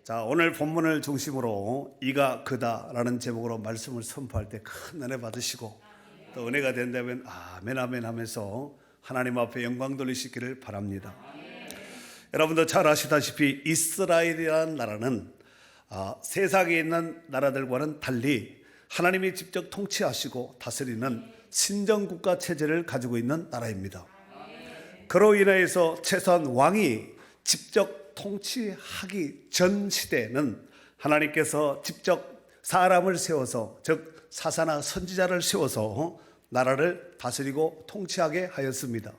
자, 오늘 본문을 중심으로 이가 그다라는 제목으로 말씀을 선포할 때 큰 은혜 받으시고 또 은혜가 된다면 아멘 아멘 하면서 하나님 앞에 영광 돌리시기를 바랍니다. 여러분도 잘 아시다시피 이스라엘이라는 나라는 세상에 있는 나라들과는 달리 하나님이 직접 통치하시고 다스리는 신정국가 체제를 가지고 있는 나라입니다. 그로 인해서 최소한 왕이 직접 통치하기 전 시대에는 하나님께서 직접 사람을 세워서, 즉 사사나 선지자를 세워서 나라를 다스리고 통치하게 하였습니다.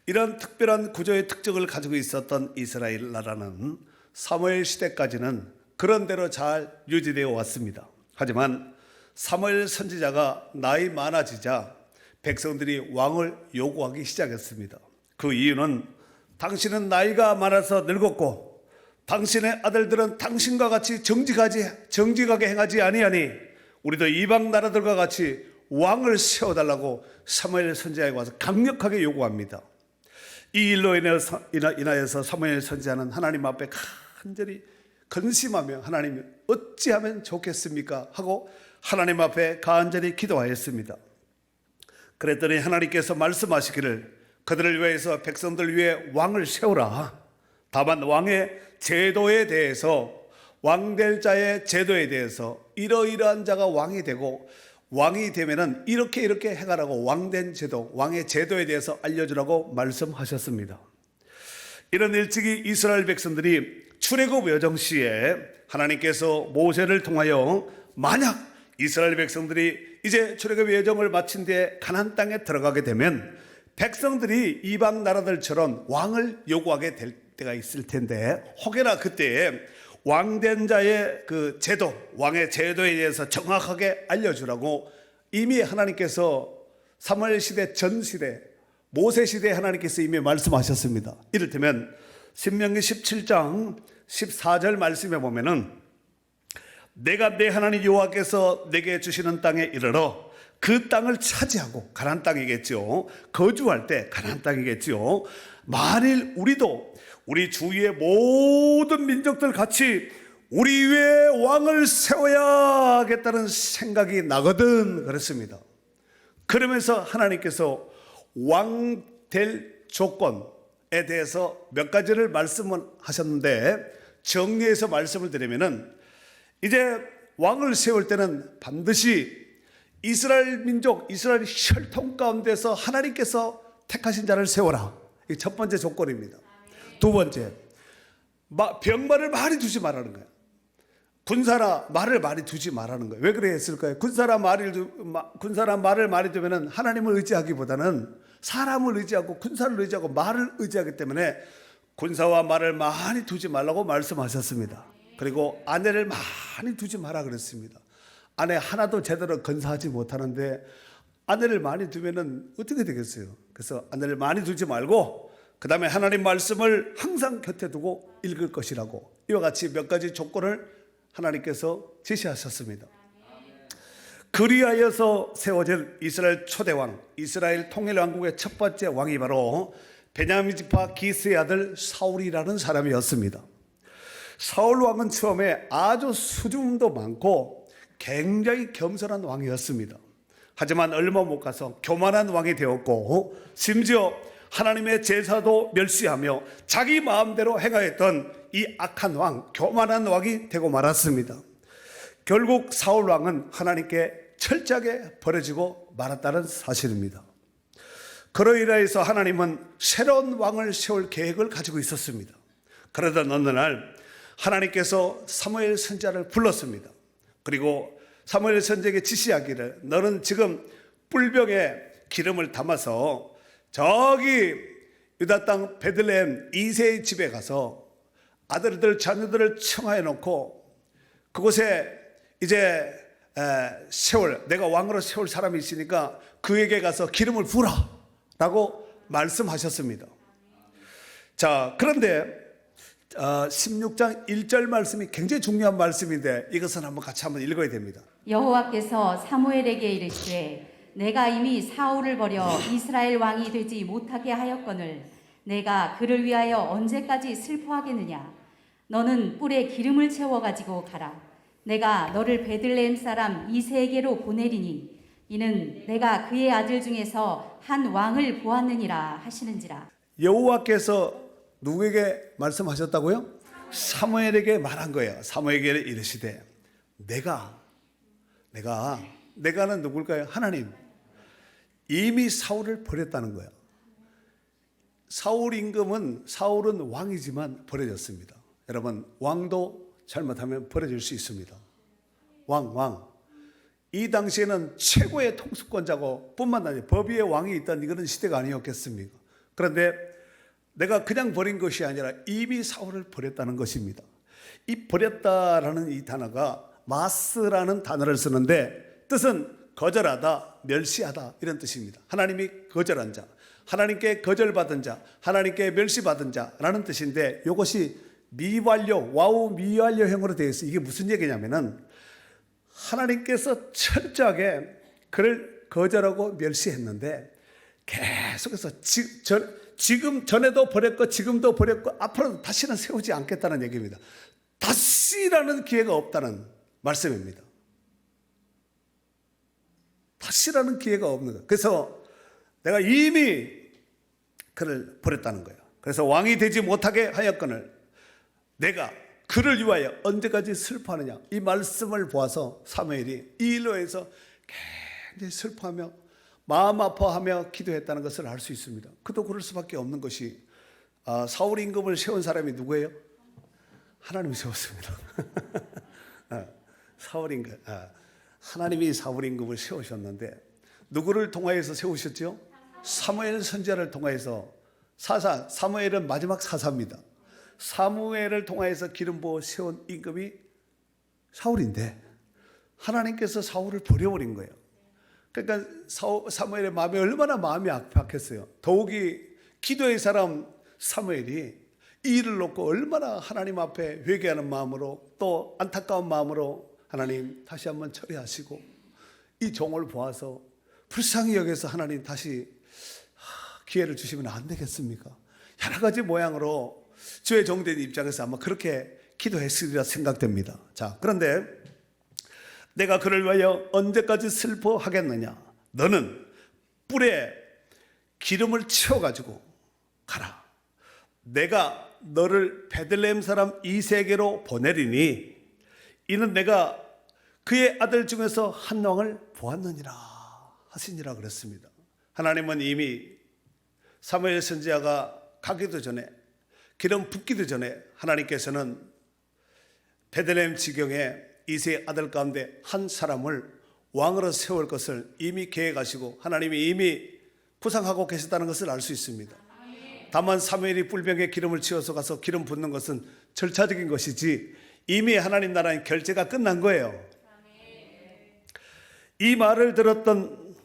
이런 특별한 구조의 특징을 가지고 있었던 이스라엘 나라는 사무엘 시대까지는 그런 대로 잘 유지되어 왔습니다. 하지만 사무엘 선지자가 나이 많아지자 백성들이 왕을 요구하기 시작했습니다. 그 이유는 당신은 나이가 많아서 늙었고 당신의 아들들은 당신과 같이 정직하게 행하지 아니하니 우리도 이방 나라들과 같이 왕을 세워달라고 사무엘 선지자에게 와서 강력하게 요구합니다. 이 일로 인하여서 사무엘 선지자는 하나님 앞에 간절히 근심하며 하나님 어찌하면 좋겠습니까? 하고 하나님 앞에 간절히 기도하였습니다. 그랬더니 하나님께서 말씀하시기를 그들을 위해서 백성들 위해 왕을 세우라. 다만 왕의 제도에 대해서, 왕될 자의 제도에 대해서 이러이러한 자가 왕이 되고 왕이 되면은 이렇게 해가라고 왕된 제도, 왕의 제도에 대해서 알려주라고 말씀하셨습니다. 이런 일찍이 이스라엘 백성들이 출애굽 여정 시에 하나님께서 모세를 통하여 만약 이스라엘 백성들이 이제 출애굽 여정을 마친 뒤에 가나안 땅에 들어가게 되면 백성들이 이방 나라들처럼 왕을 요구하게 될 때가 있을 텐데 혹여나 그때에 왕된 자의 그 제도, 왕의 제도에 대해서 정확하게 알려주라고 이미 하나님께서 사무엘 시대 전 시대, 모세 시대에 하나님께서 이미 말씀하셨습니다. 이를테면 신명기 17장 14절 말씀에 보면은 내가 내 하나님 여호와께서 내게 주시는 땅에 이르러 그 땅을 차지하고, 가나안 땅이겠죠. 거주할 때 가나안 땅이겠죠. 만일 우리도 우리 주위의 모든 민족들 같이 우리 위에 왕을 세워야겠다는 생각이 나거든 그랬습니다. 그러면서 하나님께서 왕 될 조건에 대해서 몇 가지를 말씀을 하셨는데 정리해서 말씀을 드리면은 이제 왕을 세울 때는 반드시 이스라엘 민족, 이스라엘 혈통 가운데서 하나님께서 택하신 자를 세워라. 이게 첫 번째 조건입니다. 두 번째, 병말을 많이 두지 말라는 거예요. 군사라 말을 많이 두지 말라는 거예요. 왜 그래 했을까요? 군사라 말을 많이 두면은 하나님을 의지하기보다는 사람을 의지하고 군사를 의지하고 말을 의지하기 때문에 군사와 말을 많이 두지 말라고 말씀하셨습니다. 그리고 아내를 많이 두지 마라 그랬습니다. 아내 하나도 제대로 건사하지 못하는데 아내를 많이 두면은 어떻게 되겠어요? 그래서 아내를 많이 두지 말고 그 다음에 하나님 말씀을 항상 곁에 두고 읽을 것이라고 이와 같이 몇 가지 조건을 하나님께서 제시하셨습니다. 그리하여서 세워진 이스라엘 초대왕, 이스라엘 통일왕국의 첫 번째 왕이 바로 베냐민 지파 기스의 아들 사울이라는 사람이었습니다. 사울 왕은 처음에 아주 수줍음도 많고 굉장히 겸손한 왕이었습니다. 하지만 얼마 못 가서 교만한 왕이 되었고 심지어 하나님의 제사도 멸시하며 자기 마음대로 행하였던 이 악한 왕, 교만한 왕이 되고 말았습니다. 결국 사울 왕은 하나님께 철저하게 버려지고 말았다는 사실입니다. 그로 인하여서 하나님은 새로운 왕을 세울 계획을 가지고 있었습니다. 그러던 어느 날 하나님께서 사무엘 선지자를 불렀습니다. 그리고 사무엘 선지자에게 지시하기를 너는 지금 뿔병에 기름을 담아서 저기 유다 땅 베들레헴 이새의 집에 가서 아들들 자녀들을 청하해 놓고 그곳에 이제 내가 왕으로 세울 사람이 있으니까 그에게 가서 기름을 부으라 라고 말씀하셨습니다. 자, 그런데 16장 1절 말씀이 굉장히 중요한 말씀인데 이것은 같이 한번 읽어야 됩니다. 여호와께서 사무엘에게 이르시되 내가 이미 사울을 버려 이스라엘 왕이 되지 못하게 하였거늘 내가 그를 위하여 언제까지 슬퍼하겠느냐. 너는 뿔에 기름을 채워 가지고 가라. 내가 너를 베들레헴 사람 이새에게로 보내리니 이는 내가 그의 아들 중에서 한 왕을 보았느니라 하시는지라. 여호와께서 누구에게 말씀하셨다고요? 사무엘에게 말한 거예요. 사무엘에게 이르시되 내가는 누굴까요? 하나님. 이미 사울을 버렸다는 거예요. 사울은 왕이지만 버려졌습니다. 여러분, 왕도 잘못하면 버려질 수 있습니다. 왕. 이 당시에는 최고의 통수권자고 뿐만 아니라 법 위에 왕이 있던 그런 시대가 아니었겠습니까? 그런데 내가 그냥 버린 것이 아니라 이미 사울을 버렸다는 것입니다. 이 버렸다라는 이 단어가 마스라는 단어를 쓰는데 뜻은 거절하다, 멸시하다 이런 뜻입니다. 하나님이 거절한 자, 하나님께 거절받은 자, 하나님께 멸시받은 자라는 뜻인데 이것이 미완료, 와우 미완료형으로 되어 있어요. 이게 무슨 얘기냐면은 하나님께서 철저하게 그를 거절하고 멸시했는데 계속해서 지금 전에도 버렸고 지금도 버렸고 앞으로도 다시는 세우지 않겠다는 얘기입니다. 다시라는 기회가 없다는 말씀입니다. 다시라는 기회가 없는 거예요. 그래서 내가 이미 그를 버렸다는 거예요. 그래서 왕이 되지 못하게 하였거늘 내가 그를 위하여 언제까지 슬퍼하느냐. 이 말씀을 보아서 사무엘이 이 일로 해서 굉장히 슬퍼하며 마음 아파하며 기도했다는 것을 알 수 있습니다. 그도 그럴 수밖에 없는 것이 사울 임금을 세운 사람이 누구예요? 하나님이 세웠습니다. 사울 임금, 하나님이 사울 임금을 세우셨는데 누구를 통하여서 세우셨죠? 사무엘 선지자를 통하여서 사무엘은 마지막 사사입니다. 사무엘을 통하여서 기름 부어 세운 임금이 사울인데 하나님께서 사울을 버려버린 거예요. 그러니까 사무엘의 마음이 얼마나 마음이 아팠겠어요. 더욱이 기도의 사람 사무엘이 이 일을 놓고 얼마나 하나님 앞에 회개하는 마음으로 또 안타까운 마음으로 하나님 다시 한번 처리하시고 이 종을 보아서 불쌍히 여겨서 하나님 다시 기회를 주시면 안 되겠습니까? 여러 가지 모양으로 주의 종된 입장에서 아마 그렇게 기도했으리라 생각됩니다. 자, 그런데 내가 그를 위하여 언제까지 슬퍼하겠느냐? 너는 뿔에 기름을 채워가지고 가라. 내가 너를 베들레헴 사람 이새에게로 보내리니 이는 내가 그의 아들 중에서 한 왕을 보았느니라 하시니라 그랬습니다. 하나님은 이미 사무엘 선지자가 가기도 전에 기름 붓기도 전에 하나님께서는 베들레헴 지경에 이새의 아들 가운데 한 사람을 왕으로 세울 것을 이미 계획하시고 하나님이 이미 구상하고 계셨다는 것을 알 수 있습니다. 다만 사무엘이 뿔병에 기름을 채워서 가서 기름 붓는 것은 절차적인 것이지 이미 하나님 나라의 결제가 끝난 거예요. 이 말을 들었던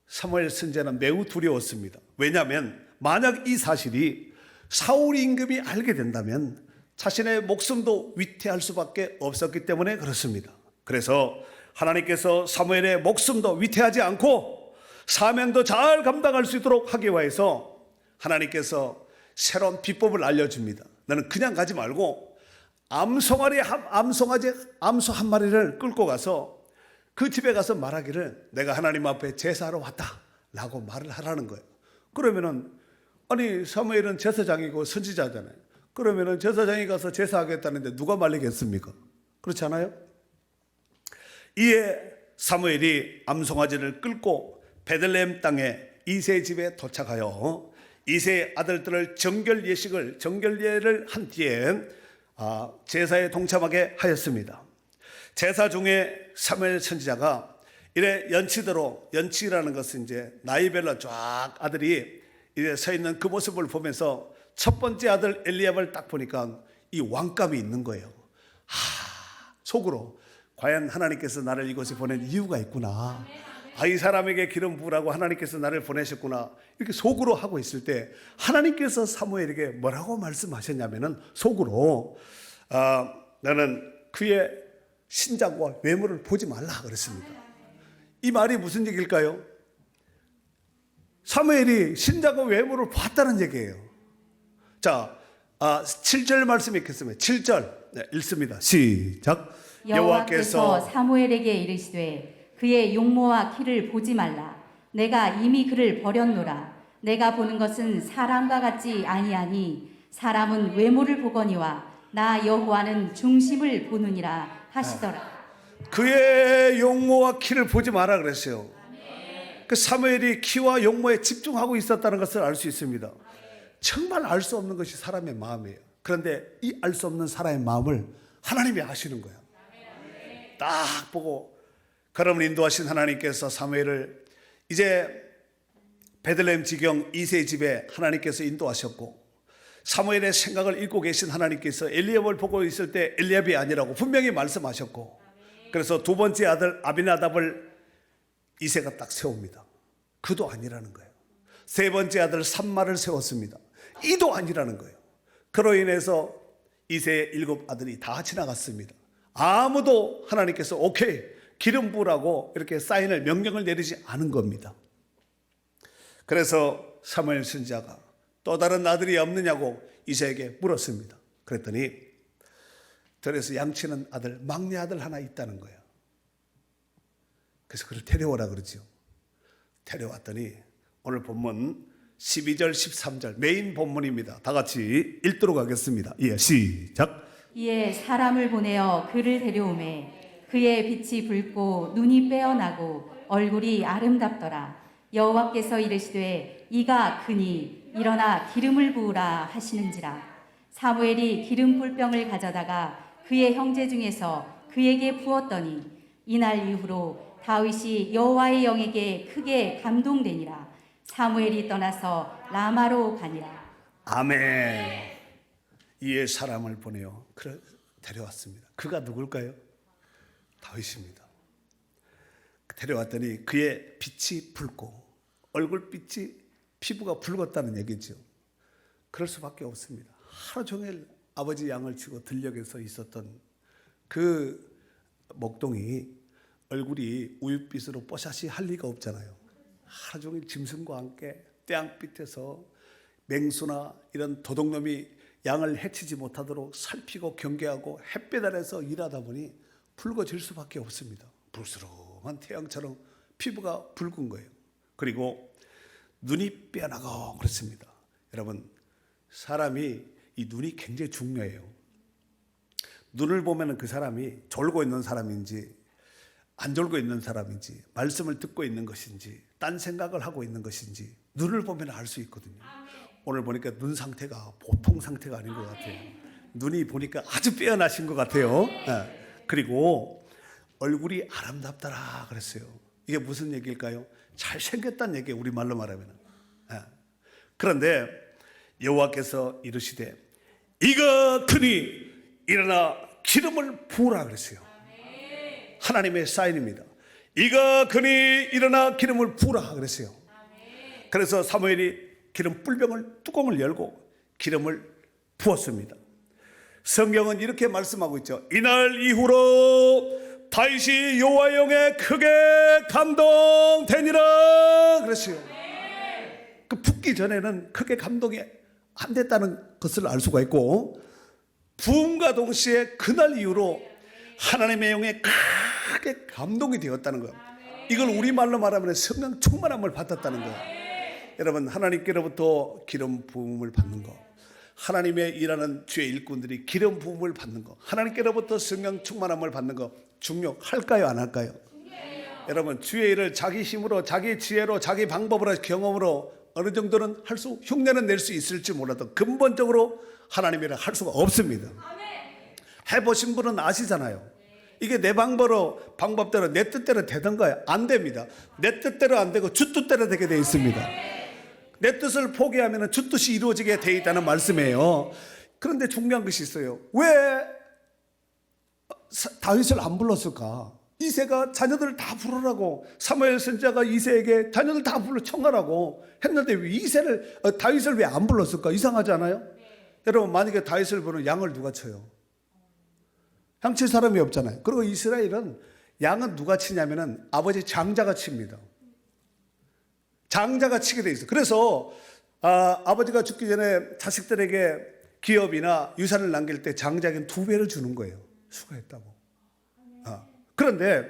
사무엘 선지자는 매우 두려웠습니다. 왜냐하면 만약 이 사실이 사울 임금이 알게 된다면 자신의 목숨도 위태할 수밖에 없었기 때문에 그렇습니다. 그래서 하나님께서 사무엘의 목숨도 위태하지 않고 사명도 잘 감당할 수 있도록 하기 위해서 하나님께서 새로운 비법을 알려줍니다. 너는 그냥 가지 말고 암소 한 마리를 끌고 가서 그 집에 가서 말하기를 내가 하나님 앞에 제사하러 왔다 라고 말을 하라는 거예요. 그러면은 아니 사무엘은 제사장이고 선지자잖아요. 그러면은 제사장이 가서 제사하겠다는데 누가 말리겠습니까? 그렇지 않아요? 이에 사무엘이 암송아지를 끌고 베들레헴 땅에 이새의 집에 도착하여 이새의 아들들을 정결예를 한 뒤에 제사에 동참하게 하였습니다. 제사 중에 사무엘 선지자가 이래 연치라는 것은 이제 나이별로 쫙 아들이 이래 서 있는 그 모습을 보면서 첫 번째 아들 엘리압을 딱 보니까 이 왕감이 있는 거예요. 속으로 과연 하나님께서 나를 이곳에 보낸 이유가 있구나. 이 사람에게 기름 부으라고 하나님께서 나를 보내셨구나. 이렇게 속으로 하고 있을 때 하나님께서 사무엘에게 뭐라고 말씀하셨냐면은 속으로 나는 그의 신장과 외모를 보지 말라 그랬습니다. 이 말이 무슨 얘기일까요? 사무엘이 신장과 외모를 봤다는 얘기예요. 자, 7절 말씀 읽겠습니다. 7절 읽습니다. 시작. 여호와께서 사무엘에게 이르시되 그의 용모와 키를 보지 말라. 내가 이미 그를 버렸노라. 내가 보는 것은 사람과 같지 아니하니 사람은 외모를 보거니와 나 여호와는 중심을 보느니라 하시더라. 그의 용모와 키를 보지 마라 그랬어요. 그 사무엘이 키와 용모에 집중하고 있었다는 것을 알 수 있습니다. 정말 알 수 없는 것이 사람의 마음이에요. 그런데 이 알 수 없는 사람의 마음을 하나님이 아시는 거예요. 딱 보고 걸음을 인도하신 하나님께서 사무엘을 이제 베들레헴 지경 이새의 집에 하나님께서 인도하셨고, 사무엘의 생각을 읽고 계신 하나님께서 엘리압을 보고 있을 때 엘리압이 아니라고 분명히 말씀하셨고, 그래서 두 번째 아들 아비나답을 이새가 딱 세웁니다. 그도 아니라는 거예요. 세 번째 아들 삼마를 세웠습니다. 이도 아니라는 거예요. 그로 인해서 이새의 7 아들이 다 지나갔습니다. 아무도 하나님께서 오케이 기름 부으라고 이렇게 사인을 명령을 내리지 않은 겁니다. 그래서 사무엘 선지자가 또 다른 아들이 없느냐고 이새에게 물었습니다. 그랬더니 들에서 양치는 아들, 막내 아들 하나 있다는 거예요. 그래서 그를 데려오라 그러죠. 데려왔더니 오늘 본문 12절 13절 메인 본문입니다. 다 같이 읽도록 하겠습니다. 예, 시작. 이에 사람을 보내어 그를 데려오매 그의 빛이 붉고 눈이 빼어나고 얼굴이 아름답더라. 여호와께서 이르시되 이가 그니 일어나 기름을 부으라 하시는지라. 사무엘이 기름 불병을 가져다가 그의 형제 중에서 그에게 부었더니 이날 이후로 다윗이 여호와의 영에게 크게 감동되니라. 사무엘이 떠나서 라마로 가니라. 아멘. 이에 사람을 보내어 그를 데려왔습니다. 그가 누굴까요? 다윗입니다. 데려왔더니 그의 빛이 붉고 얼굴빛이 피부가 붉었다는 얘기죠. 그럴 수밖에 없습니다. 하루 종일 아버지 양을 치고 들녘에서 있었던 그 목동이 얼굴이 우윳빛으로 뽀샤시 할 리가 없잖아요. 하루 종일 짐승과 함께 떼양빛에서 맹수나 이런 도둑놈이 양을 해치지 못하도록 살피고 경계하고 햇볕 아래서 일하다 보니 붉어질 수밖에 없습니다. 불스름한 태양처럼 피부가 붉은 거예요. 그리고 눈이 빼어나고 그렇습니다. 여러분, 사람이 이 눈이 굉장히 중요해요. 눈을 보면 그 사람이 졸고 있는 사람인지 안 졸고 있는 사람인지 말씀을 듣고 있는 것인지 딴 생각을 하고 있는 것인지 눈을 보면 알 수 있거든요. 오늘 보니까 눈 상태가 보통 상태가 아닌 것 같아요. 눈이 보니까 아주 빼어나신 것 같아요. 그리고 얼굴이 아름답더라 그랬어요. 이게 무슨 얘기일까요? 잘생겼다는 얘기예요. 우리말로 말하면. 그런데 여호와께서 이르시되 이가 크니 일어나 기름을 부으라 그랬어요. 하나님의 사인입니다. 이가 크니 일어나 기름을 부으라 그랬어요. 그래서 사무엘이 기름 뿔병을 뚜껑을 열고 기름을 부었습니다. 성경은 이렇게 말씀하고 있죠. 이날 이후로 다윗이 여호와 영에 크게 감동되니라 그랬어요. 그 붓기 전에는 크게 감동이 안 됐다는 것을 알 수가 있고, 부음과 동시에 그날 이후로 하나님의 영에 크게 감동이 되었다는 거예요. 이걸 우리말로 말하면 성령 충만함을 받았다는 거예요. 여러분, 하나님께로부터 기름 부음을 받는 거, 하나님의 일하는 주의 일꾼들이 기름 부음을 받는 거, 하나님께로부터 성령 충만함을 받는 거 중요할까요? 안 할까요? 여러분, 주의 일을 자기 힘으로, 자기 지혜로, 자기 방법으로, 경험으로 어느 정도는 할 수, 흉내는 낼 수 있을지 몰라도 근본적으로 하나님의 일을 할 수가 없습니다. 해보신 분은 아시잖아요. 이게 내 방법대로 내 뜻대로 되던가요? 안 됩니다. 내 뜻대로 안 되고 주 뜻대로 되게 돼 있습니다. 내 뜻을 포기하면 주 뜻이 이루어지게 돼 있다는 말씀이에요. 그런데 중요한 것이 있어요. 왜 다윗을 안 불렀을까? 이새가 자녀들을 다 부르라고, 사무엘 선지자가 이새에게 자녀들 다 불러 청하라고 했는데 왜 다윗을 왜 안 불렀을까? 이상하지 않아요? 여러분, 만약에 다윗을 부르면 양을 누가 쳐요? 양칠 사람이 없잖아요. 그리고 이스라엘은 양은 누가 치냐면은 아버지 장자가 칩니다. 장자가 치게 돼 있어요. 그래서 아버지가 죽기 전에 자식들에게 기업이나 유산을 남길 때 장자에게는 2배를 주는 거예요. 수고했다고. 그런데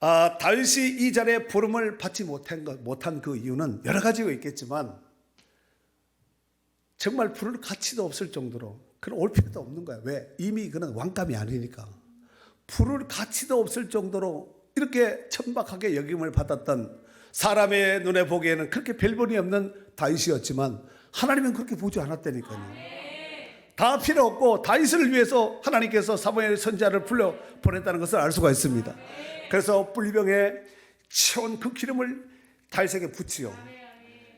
다윗이 이 자리에 부름을 받지 못한 그 이유는 여러 가지가 있겠지만 정말 부를 가치도 없을 정도로 그는 올 필요도 없는 거야. 왜? 이미 그는 왕감이 아니니까. 부를 가치도 없을 정도로 이렇게 천박하게 여김을 받았던, 사람의 눈에 보기에는 그렇게 별볼이 없는 다윗이었지만 하나님은 그렇게 보지 않았다니까요. 다 필요 없고 다윗을 위해서 하나님께서 사무엘 선지자를 불러 보냈다는 것을 알 수가 있습니다. 그래서 뿔병에 채운 그 기름을 다윗에게 붓지요.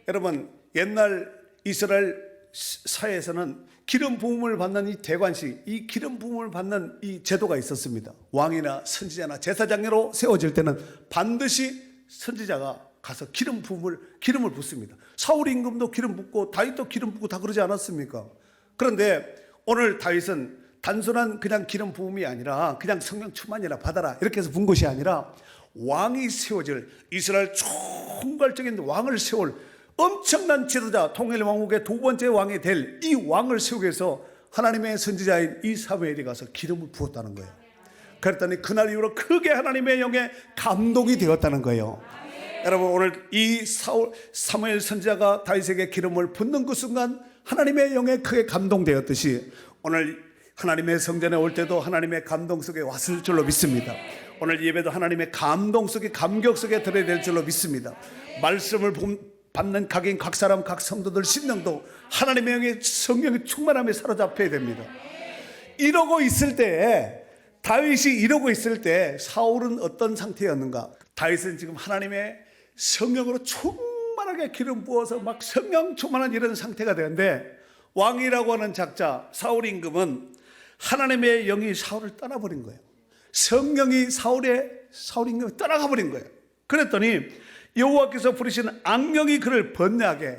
여러분, 옛날 이스라엘 사회에서는 기름 부음을 받는 이 대관식, 이 기름 부음을 받는 이 제도가 있었습니다. 왕이나 선지자나 제사장으로 세워질 때는 반드시 선지자가 가서 기름을 붓습니다. 사울 임금도 기름 붓고 다윗도 기름 붓고 다 그러지 않았습니까? 그런데 오늘 다윗은 단순한 그냥 기름 부음이 아니라 그냥 성령 충만이라 받아라 이렇게 해서 분 것이 아니라 왕이 세워질, 이스라엘 총괄적인 왕을 세울 엄청난 지도자, 통일 왕국의 2번째 왕이 될 이 왕을 세우기 위해서 하나님의 선지자인 이 사무엘이 가서 기름을 부었다는 거예요. 그랬더니 그날 이후로 크게 하나님의 영에 감동이 되었다는 거예요. 여러분, 오늘 이 사무엘 선지자가 다윗에게 기름을 붓는 그 순간 하나님의 영에 크게 감동되었듯이 오늘 하나님의 성전에 올 때도 하나님의 감동 속에 왔을 줄로 믿습니다. 오늘 예배도 하나님의 감동 속에, 감격 속에 들어야 될 줄로 믿습니다. 말씀을 받는 각인, 각 사람, 각 성도들 심령도 하나님의 영의 성령의 충만함에 사로잡혀야 됩니다. 이러고 있을 때, 다윗이 이러고 있을 때 사울은 어떤 상태였는가? 다윗은 지금 하나님의 성령으로 충만하게 기름 부어서 막 성령 충만한 이런 상태가 되는데, 왕이라고 하는 작자 사울 임금은 하나님의 영이 사울을 떠나버린 거예요. 성령이 사울 임금을 떠나가 버린 거예요. 그랬더니 여호와께서 부르신 악령이 그를 번뇌하게,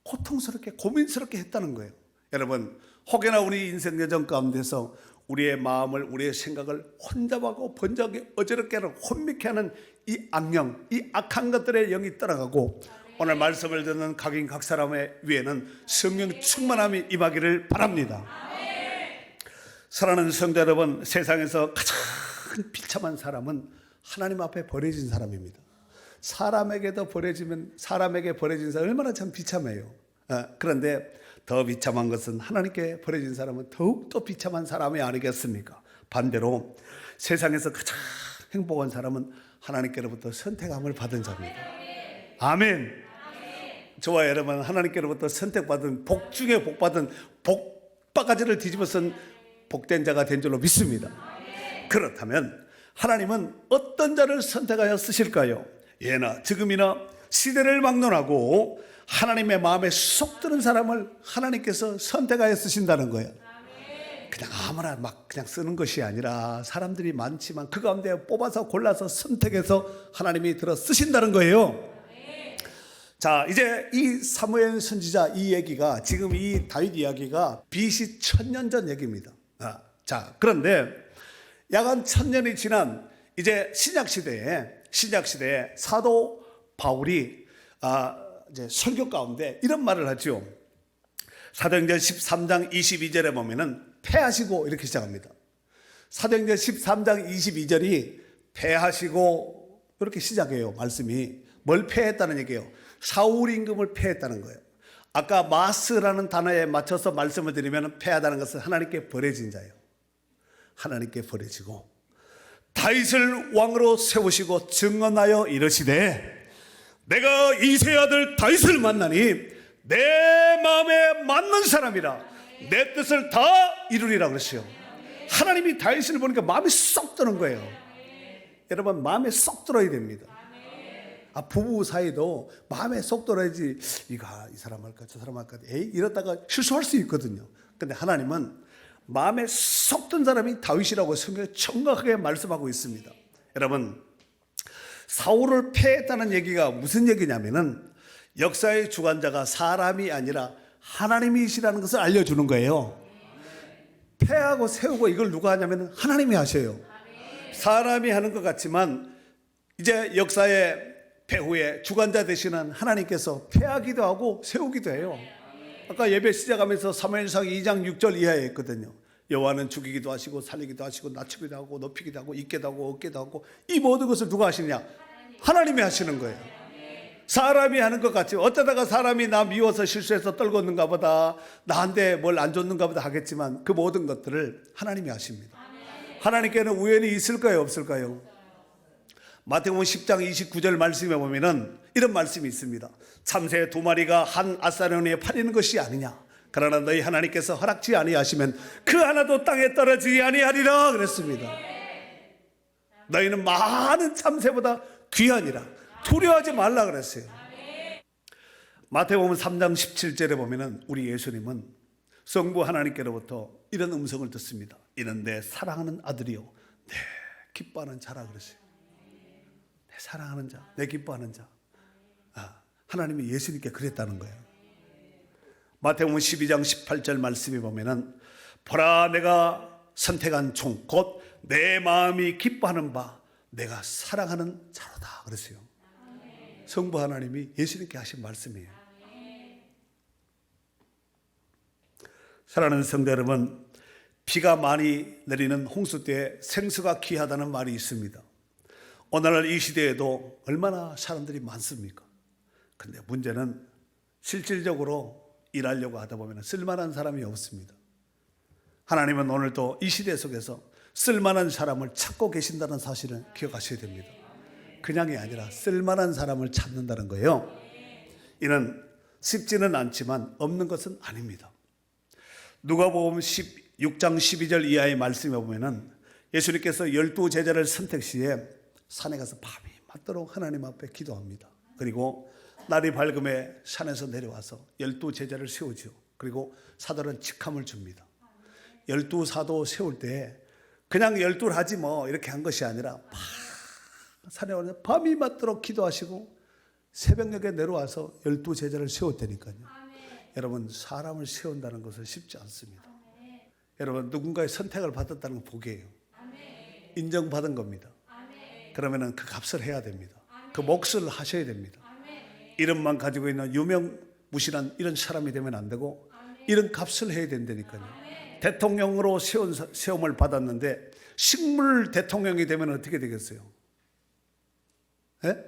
고통스럽게, 고민스럽게 했다는 거예요. 여러분, 혹여나 우리 인생 여정 가운데서 우리의 마음을, 우리의 생각을 혼잡하고 번잡하게 어지럽게 하는, 혼미케 하는 이 악령, 이 악한 것들의 영이 떠나가고 오늘 말씀을 듣는 각인 각 사람의 위에는 성령 충만함이 임하기를 바랍니다. 사랑하는 성도 여러분, 세상에서 가장 비참한 사람은 하나님 앞에 버려진 사람입니다. 사람에게 버려진 사람 얼마나 참 비참해요. 그런데 더 비참한 것은 하나님께 버려진 사람은 더욱더 비참한 사람이 아니겠습니까? 반대로 세상에서 가장 행복한 사람은 하나님께로부터 선택함을 받은 자입니다. 아멘. 저와 여러분, 하나님께로부터 선택받은, 복 중에 복받은, 복바가지를 뒤집어 쓴 복된 자가 된 줄로 믿습니다. 그렇다면 하나님은 어떤 자를 선택하여 쓰실까요? 예나 지금이나 시대를 막론하고 하나님의 마음에 쏙 드는 사람을 하나님께서 선택하여 쓰신다는 거예요. 그냥 아무나 막 그냥 쓰는 것이 아니라 사람들이 많지만 그 가운데 뽑아서 골라서 선택해서 하나님이 들어 쓰신다는 거예요. 자, 이제 이 사무엘 선지자 이 얘기가, 지금 이 다윗 이야기가 BC 1000년 전 얘기입니다. 자, 그런데 약 한 1000년이 지난 이제 신약 시대에 사도 바울이 이제 설교 가운데 이런 말을 하죠. 사도행전 13장 22절에 보면은 패하시고 이렇게 시작합니다. 사도행전 13장 22절이 패하시고 이렇게 시작해요. 말씀이 뭘 패했다는 얘기예요? 사울 임금을 패했다는 거예요. 아까 마스라는 단어에 맞춰서 말씀을 드리면 패하다는 것은 하나님께 버려진 자예요. 하나님께 버려지고 다윗을 왕으로 세우시고 증언하여 이르시되 내가 이새의 아들 다윗을 만나니 내 마음에 맞는 사람이라 내 뜻을 다 이루리라 그랬어요. 하나님이 다윗을 보니까 마음이 쏙 드는 거예요. 여러분, 마음에 쏙 들어야 됩니다. 부부 사이도 마음에 쏙 들어야지 이 사람 할까 저 사람 할까 이러다가 실수할 수 있거든요. 근데 하나님은 마음에 쏙 든 사람이 다윗이라고 성경에 정확하게 말씀하고 있습니다. 여러분, 사울을 패했다는 얘기가 무슨 얘기냐면은 역사의 주관자가 사람이 아니라 하나님이시라는 것을 알려주는 거예요. 패하고 세우고 이걸 누가 하냐면 하나님이 하셔요. 사람이 하는 것 같지만 이제 역사의 배후에 주관자 되시는 하나님께서 패하기도 하고 세우기도 해요. 아까 예배 시작하면서 사무엘상 2장 6절 이하에 있거든요. 여호와는 죽이기도 하시고 살리기도 하시고 낮추기도 하고 높이기도 하고 있게도 하고 없게도 하고, 이 모든 것을 누가 하시느냐? 하나님이 하시는 거예요. 사람이 하는 것 같지. 어쩌다가 사람이 나 미워서 실수해서 떨궜는가 보다, 나한테 뭘 안 줬는가 보다 하겠지만, 그 모든 것들을 하나님이 하십니다. 하나님께는 우연이 있을까요, 없을까요? 마태복음 10장 29절 말씀에 보면은 이런 말씀이 있습니다. 참새 2마리가 한 아사르니에 팔리는 것이 아니냐. 그러나 너희 하나님께서 허락지 아니하시면 그 하나도 땅에 떨어지지 아니하리라 그랬습니다. 너희는 많은 참새보다 귀하니라. 두려워하지 말라 그랬어요. 마태복음 3장 17절에 보면은 우리 예수님은 성부 하나님께로부터 이런 음성을 듣습니다. 이는 내 사랑하는 아들이요 내 기뻐하는 자라 그랬어요. 내 사랑하는 자, 내 기뻐하는 자. 하나님이 예수님께 그랬다는 거예요. 마태복음 12장 18절 말씀에 보면은 보라 내가 선택한 종 곧 내 마음이 기뻐하는 바 내가 사랑하는 자로다 그랬어요. 성부 하나님이 예수님께 하신 말씀이에요. 사랑하는 성도 여러분, 비가 많이 내리는 홍수 때 생수가 귀하다는 말이 있습니다. 오늘날 이 시대에도 얼마나 사람들이 많습니까? 근데 문제는 실질적으로 일하려고 하다 보면 쓸만한 사람이 없습니다. 하나님은 오늘도 이 시대 속에서 쓸만한 사람을 찾고 계신다는 사실을 기억하셔야 됩니다. 그냥이 아니라 쓸만한 사람을 찾는다는 거예요. 이는 쉽지는 않지만 없는 것은 아닙니다. 누가복음 16장 12절 이하의 말씀에 보면은 예수님께서 12제자를 선택 시에 산에 가서 밤이 맞도록 하나님 앞에 기도합니다. 그리고 날이 밝음에 산에서 내려와서 12제자를 세우죠. 그리고 사도는 직함을 줍니다. 12사도 세울 때 그냥 12를 하지 뭐 이렇게 한 것이 아니라 산에 올라서 밤이 맞도록 기도하시고 새벽녘에 내려와서 12제자를 세웠다니까요. 여러분, 사람을 세운다는 것은 쉽지 않습니다. 여러분, 누군가의 선택을 받았다는 건 복이에요. 인정받은 겁니다. 그러면 그 값을 해야 됩니다. 그 몫을 하셔야 됩니다. 이름만 가지고 있는 유명무실한 이런 사람이 되면 안 되고 이런 값을 해야 된다니까요. 대통령으로 세움을 받았는데 식물 대통령이 되면 어떻게 되겠어요? 예?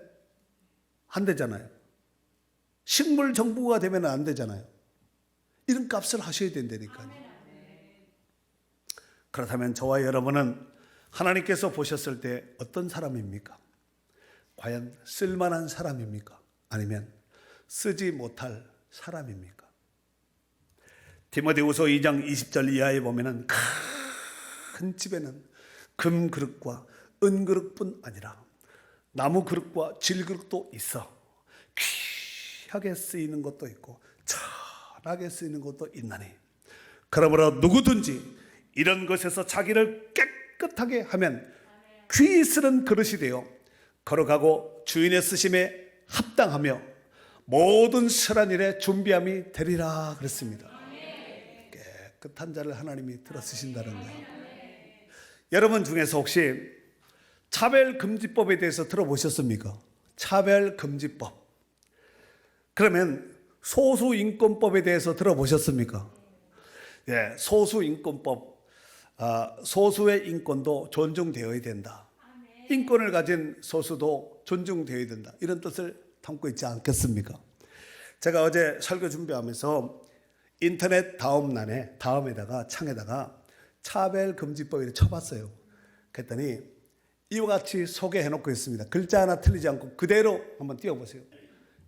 안 되잖아요. 식물 정부가 되면 안 되잖아요. 이런 값을 하셔야 된다니까요. 그렇다면 저와 여러분은 하나님께서 보셨을 때 어떤 사람입니까? 과연 쓸만한 사람입니까? 아니면 쓰지 못할 사람입니까? 디모데후서 2장 20절 이하에 보면은 큰 집에는 금 그릇과 은 그릇뿐 아니라 나무 그릇과 질 그릇도 있어 귀하게 쓰이는 것도 있고 천하게 쓰이는 것도 있나니 그러므로 누구든지 이런 것에서 자기를 깨끗하게 하면 귀히 쓰는 그릇이 되어 걸어가고 주인의 쓰심에 합당하며 모든 선한 일에 준비함이 되리라 그랬습니다. 깨끗한 자를 하나님이 들어 쓰신다는 거예요. 여러분 중에서 혹시 차별금지법에 대해서 들어보셨습니까? 차별금지법. 그러면 소수인권법에 대해서 들어보셨습니까? 예, 소수인권법. 소수의 인권도 존중되어야 된다. 인권을 가진 소수도 존중되어야 된다. 이런 뜻을 담고 있지 않겠습니까? 제가 어제 설교 준비하면서 인터넷 다음에다가 창에다가 차별금지법을 쳐봤어요. 그랬더니 이와 같이 소개해놓고 있습니다. 글자 하나 틀리지 않고 그대로 한번 띄워보세요.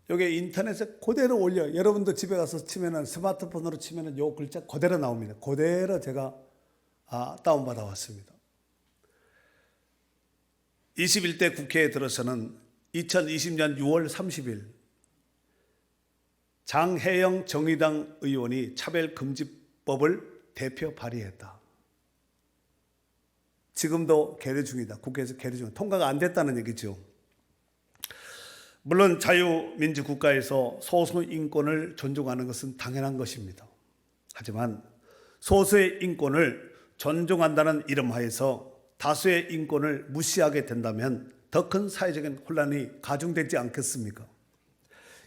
여기 인터넷에 그대로 올려. 여러분도 집에 가서 치면은 스마트폰으로 치면은 요 글자 그대로 나옵니다. 그대로 제가 다운받아 왔습니다. 21대 국회에 들어서는 2020년 6월 30일 장혜영 정의당 의원이 차별금지법을 대표 발의했다. 지금도 계류 중이다. 국회에서 계류 중. 통과가 안 됐다는 얘기죠. 물론 자유민주국가에서 소수 인권을 존중하는 것은 당연한 것입니다. 하지만 소수의 인권을 존중한다는 이름 하에서 다수의 인권을 무시하게 된다면 더 큰 사회적인 혼란이 가중되지 않겠습니까?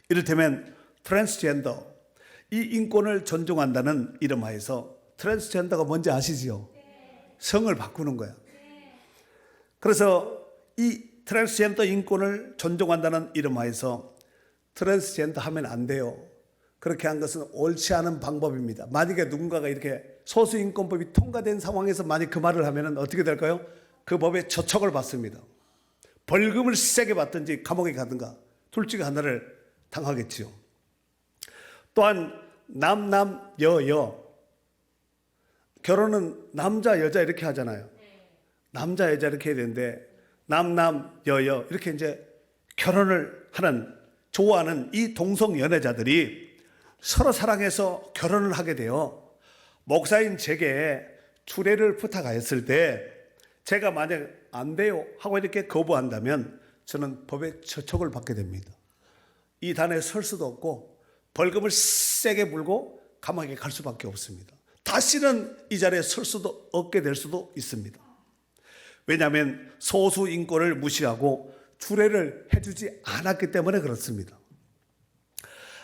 이를테면 트랜스젠더, 이 인권을 존중한다는 이름하에서 트랜스젠더가 뭔지 아시죠? 성을 바꾸는 거야. 그래서 이 트랜스젠더 인권을 존중한다는 이름하에서 트랜스젠더 하면 안 돼요. 그렇게 한 것은 옳지 않은 방법입니다. 만약에 누군가가 이렇게 소수인권법이 통과된 상황에서 만약 그 말을 하면 어떻게 될까요? 그 법에 저촉을 받습니다. 벌금을 세게 받든지 감옥에 가든가 둘 중에 하나를 당하겠지요. 또한 남, 여. 결혼은 남자, 여자 이렇게 하잖아요. 남자, 여자 이렇게 해야 되는데 남, 여 이렇게 이제 결혼을 하는, 좋아하는 이 동성 연애자들이 서로 사랑해서 결혼을 하게 돼요. 목사인 제게 주례를 부탁하였을 때 제가 만약 안 돼요 하고 이렇게 거부한다면 저는 법의 저촉을 받게 됩니다. 이 단에 설 수도 없고 벌금을 세게 물고 감옥에 갈 수밖에 없습니다. 다시는 이 자리에 설 수도 없게 될 수도 있습니다. 왜냐하면 소수 인권을 무시하고 주례를 해주지 않았기 때문에 그렇습니다.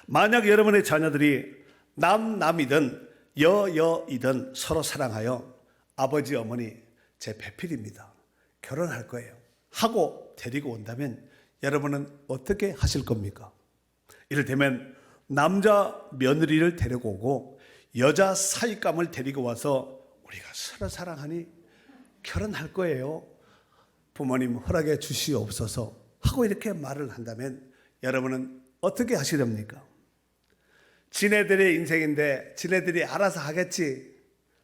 만약 여러분의 자녀들이 남이든 여이든 서로 사랑하여 아버지 어머니 제 배필입니다, 결혼할 거예요 하고 데리고 온다면 여러분은 어떻게 하실 겁니까? 이를테면 남자 며느리를 데리고 오고 여자 사윗감을 데리고 와서 우리가 서로 사랑하니 결혼할 거예요, 부모님 허락해 주시옵소서 하고 이렇게 말을 한다면 여러분은 어떻게 하시렵니까? 지네들의 인생인데 지네들이 알아서 하겠지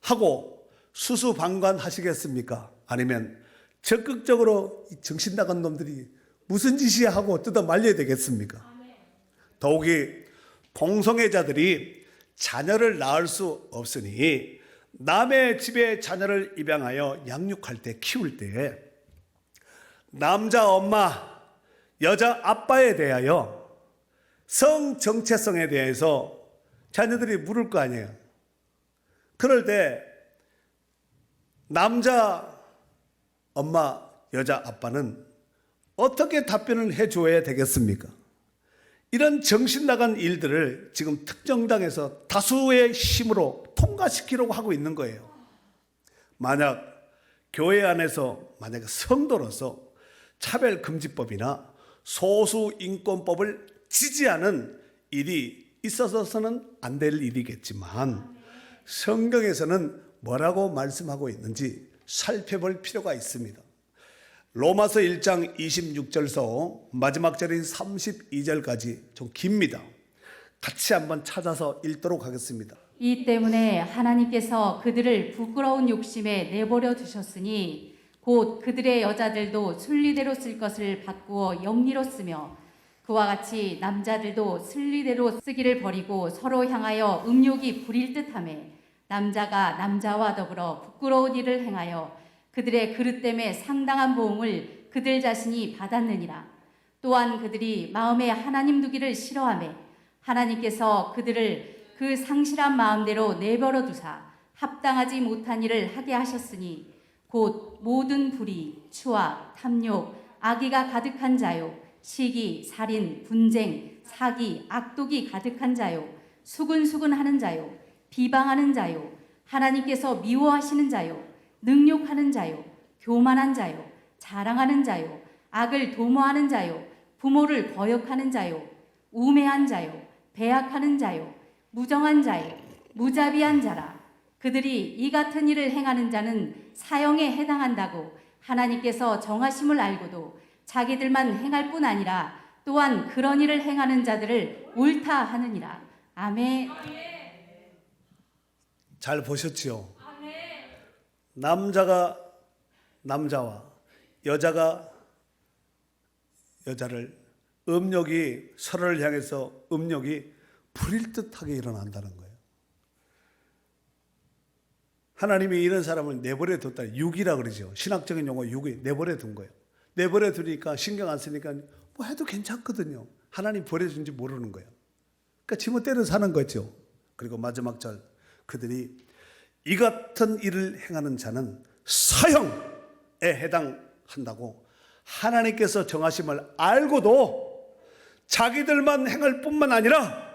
하고 수수방관하시겠습니까? 아니면 적극적으로 정신 나간 놈들이 무슨 짓이야 하고 뜯어 말려야 되겠습니까? 더욱이 동성애자들이 자녀를 낳을 수 없으니 남의 집에 자녀를 입양하여 양육할 때, 키울 때 남자 엄마, 여자 아빠에 대하여 성 정체성에 대해서 자녀들이 물을 거 아니에요. 그럴 때 남자 엄마, 여자 아빠는 어떻게 답변을 해줘야 되겠습니까? 이런 정신 나간 일들을 지금 특정당에서 다수의 힘으로 통과시키려고 하고 있는 거예요. 만약 교회 안에서 만약 성도로서 차별금지법이나 소수인권법을 지지하는 일이 있어서는 안 될 일이겠지만 성경에서는 뭐라고 말씀하고 있는지 살펴볼 필요가 있습니다. 로마서 1장 26절서 마지막 절인 32절까지 좀 깁니다. 같이 한번 찾아서 읽도록 하겠습니다. 이 때문에 하나님께서 그들을 부끄러운 욕심에 내버려 두셨으니 곧 그들의 여자들도 순리대로 쓸 것을 바꾸어 영리로 쓰며 그와 같이 남자들도 순리대로 쓰기를 버리고 서로 향하여 음욕이 부릴 듯하매 남자가 남자와 더불어 부끄러운 일을 행하여 그들의 그릇됨에 상당한 보응을 그들 자신이 받았느니라. 또한 그들이 마음에 하나님 두기를 싫어하매 하나님께서 그들을 그 상실한 마음대로 내버려 두사 합당하지 못한 일을 하게 하셨으니 곧 모든 불의, 추악, 탐욕, 악의가 가득한 자요, 시기, 살인, 분쟁, 사기, 악독이 가득한 자요, 수근수근하는 자요, 비방하는 자요, 하나님께서 미워하시는 자요, 능욕하는 자요, 교만한 자요, 자랑하는 자요, 악을 도모하는 자요, 부모를 거역하는 자요, 우매한 자요, 배악하는 자요, 무정한 자요, 무자비한 자라. 그들이 이 같은 일을 행하는 자는 사형에 해당한다고 하나님께서 정하심을 알고도 자기들만 행할 뿐 아니라 또한 그런 일을 행하는 자들을 옳다 하느니라. 아멘. 잘 보셨지요? 남자가 남자와 여자가 여자를 음욕이 서로를 향해서 음욕이 부릴 듯하게 일어난다는 거예요. 하나님이 이런 사람을 내버려 뒀다. 육이라 그러죠. 신학적인 용어 육이 내버려 둔 거예요. 내버려 두니까 신경 안 쓰니까 뭐 해도 괜찮거든요. 하나님 버려준지 모르는 거예요. 그러니까 지멋대로 사는 거죠. 그리고 마지막 절, 그들이 이 같은 일을 행하는 자는 사형에 해당한다고 하나님께서 정하심을 알고도 자기들만 행할 뿐만 아니라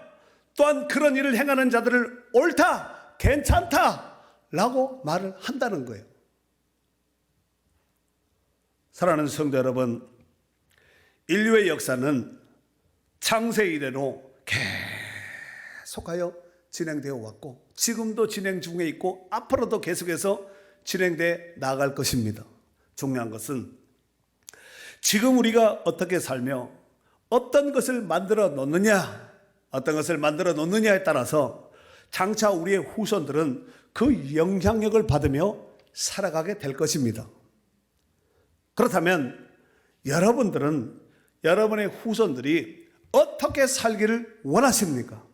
또한 그런 일을 행하는 자들을 옳다, 괜찮다 라고 말을 한다는 거예요. 사랑하는 성도 여러분, 인류의 역사는 창세 이래로 계속하여 진행되어 왔고 지금도 진행 중에 있고 앞으로도 계속해서 진행되어 나아갈 것입니다. 중요한 것은 지금 우리가 어떻게 살며 어떤 것을 만들어 놓느냐에 따라서 장차 우리의 후손들은 그 영향력을 받으며 살아가게 될 것입니다. 그렇다면 여러분들은 여러분의 후손들이 어떻게 살기를 원하십니까?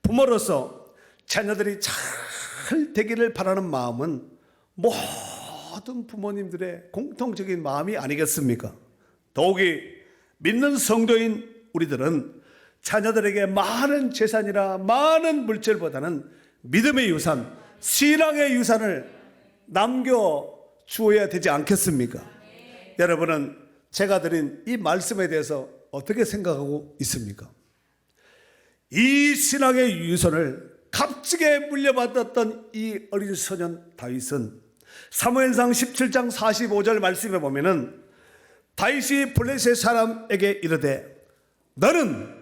부모로서 자녀들이 잘 되기를 바라는 마음은 모든 부모님들의 공통적인 마음이 아니겠습니까? 더욱이 믿는 성도인 우리들은 자녀들에게 많은 재산이나 많은 물질보다는 믿음의 유산, 신앙의 유산을 남겨주어야 되지 않겠습니까? 여러분은 제가 드린 이 말씀에 대해서 어떻게 생각하고 있습니까? 이 신앙의 유산을 값지게 물려받았던 이 어린 소년 다윗은 사무엘상 17장 45절 말씀에 보면은 다윗이 블레셋 사람에게 이르되 너는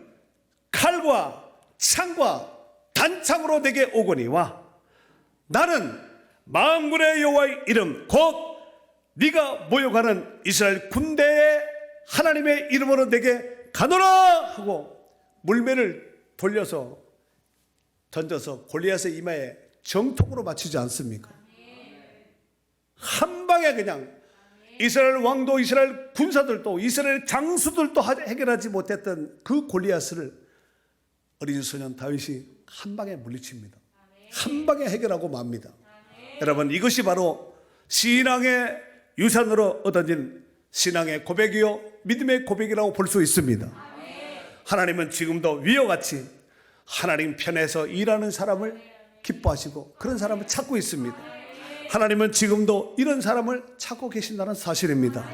칼과 창과 단창으로 내게 오거니와 나는 만군의 여호와의 이름 곧 네가 모욕하는 이스라엘 군대의 하나님의 이름으로 내게 가노라 하고 물매를 던져서 골리앗의 이마에 정통으로 맞추지 않습니까? 한 방에 그냥 이스라엘 왕도 이스라엘 군사들도 이스라엘 장수들도 해결하지 못했던 그 골리앗을 어린 소년 다윗이 한 방에 물리칩니다. 한 방에 해결하고 맙니다. 여러분, 이것이 바로 신앙의 유산으로 얻어진 신앙의 고백이요 믿음의 고백이라고 볼 수 있습니다. 하나님은 지금도 위와 같이 하나님 편에서 일하는 사람을 기뻐하시고 그런 사람을 찾고 있습니다. 하나님은 지금도 이런 사람을 찾고 계신다는 사실입니다.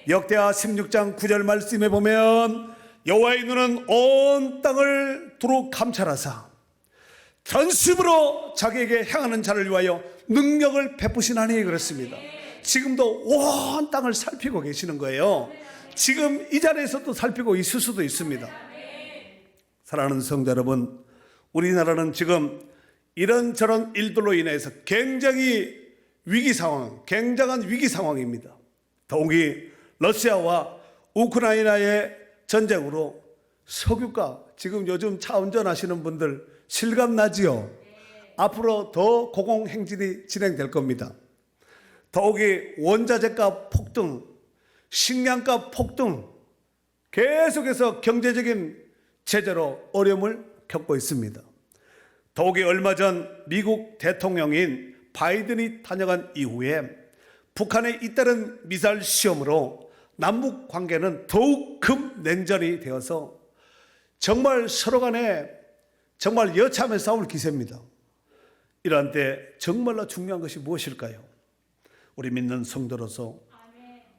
역대하 16장 9절 말씀에 보면 여호와의 눈은 온 땅을 두루 감찰하사 전심으로 자기에게 향하는 자를 위하여 능력을 베푸시나니 그렇습니다. 지금도 온 땅을 살피고 계시는 거예요. 지금 이 자리에서도 살피고 있을 수도 있습니다. 사랑하는 성도 여러분, 우리나라는 지금 이런저런 일들로 인해서 굉장히 굉장한 위기 상황입니다. 더욱이 러시아와 우크라이나의 전쟁으로 석유가 지금 요즘 차 운전하시는 분들 실감나지요? 앞으로 더 고공행진이 진행될 겁니다. 더욱이 원자재값 폭등, 식량값 폭등, 계속해서 경제적인 제재로 어려움을 겪고 있습니다. 더욱이 얼마 전 미국 대통령인 바이든이 다녀간 이후에 북한의 잇따른 미사일 시험으로 남북 관계는 더욱 급 냉전이 되어서 정말 서로 간에 정말 여참에 싸울 기세입니다. 이러한 때 정말로 중요한 것이 무엇일까요? 우리 믿는 성도로서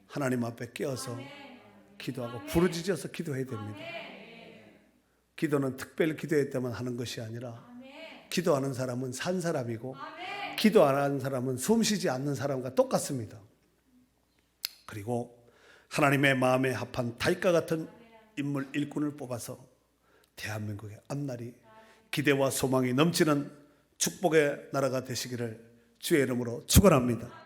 하나님 앞에 깨어서 기도하고 부르짖어서 기도해야 됩니다. 기도는 특별 기도할 때만 하는 것이 아니라 기도하는 사람은 산 사람이고 기도 안 하는 사람은 숨쉬지 않는 사람과 똑같습니다. 그리고 하나님의 마음에 합한 다윗과 같은 인물 일꾼을 뽑아서 대한민국의 앞날이 기대와 소망이 넘치는 축복의 나라가 되시기를 주의 이름으로 축원합니다.